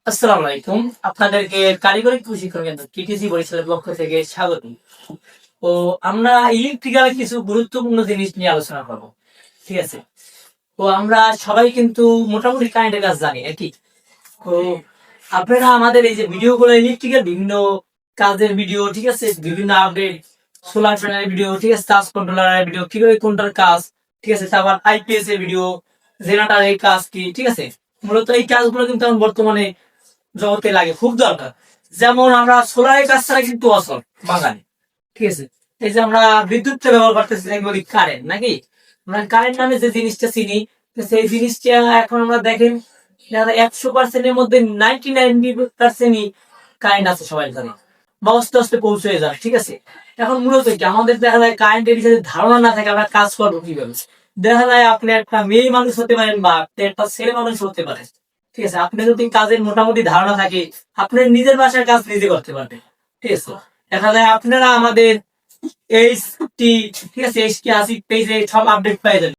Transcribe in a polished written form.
আসসালামু আলাইকুম। আপনাদেরকে কারিগরি প্রশিক্ষণ কেন্দ্র টিটিসি বরিশালের পক্ষ থেকে স্বাগত। তো আমরা ইলেকট্রিক্যাল কিছু গুরুত্বপূর্ণ জিনিস নিয়ে আলোচনা করব। ঠিক আছে। তো আমরা সবাই কিন্তু মোটামুটি কারেন্টের কাজ জানি একই। তো আপনারা আমাদের এই যে ভিডিওগুলো ইলেকট্রিক্যাল বিভিন্ন কাজের ভিডিও, ঠিক আছে, বিভিন্ন আপডেট, সোলার প্যানেলের ভিডিও, ঠিক আছে, চার্জ কন্ট্রোলারের ভিডিও, কিভাবে কোনটার কাজ, ঠিক আছে, তারপর আইপিএস এর ভিডিও, জেনারেটরের কাজ কি, ঠিক আছে। মূলত এই কাজগুলো কিন্তু এখন বর্তমানে জগতে লাগে, খুব দরকার। যেমন আমরা সোলারের কাজ ছাড়া কিন্তু অচল বাঙালি, ঠিক আছে। এই যে আমরা বিদ্যুৎটা ব্যবহার করতেছি, বলি কারেন্ট নাকি, আমরা কারেন্ট নামে যে জিনিসটা চিনি, তো সেই জিনিসটা এখন আমরা দেখেন 100%-এর মধ্যে 99% কারেন্ট আছে সবাই জানে, বা আস্তে আস্তে পৌঁছে যায়, ঠিক আছে। এখন মূলত কি আমাদের দেখা যায় কারেন্টের বিষয়ে ধারণা না থাকে, আমরা কাজ করবো কিভাবে। দেখা যায় আপনি একটা মেয়ে মানুষ হতে পারেন বা আপনি একটা ছেলে মানুষ হতে পারেন, ঠিক আছে। আপনি যদি কাজের মোটামুটি ধারণা থাকে, আপনি নিজের বাসার কাজ নিজে করতে পারবেন, ঠিক আছে। দেখা যায় আপনারা আমাদের ঠিক আছে, পেজে সব আপডেট পাই যাবেন।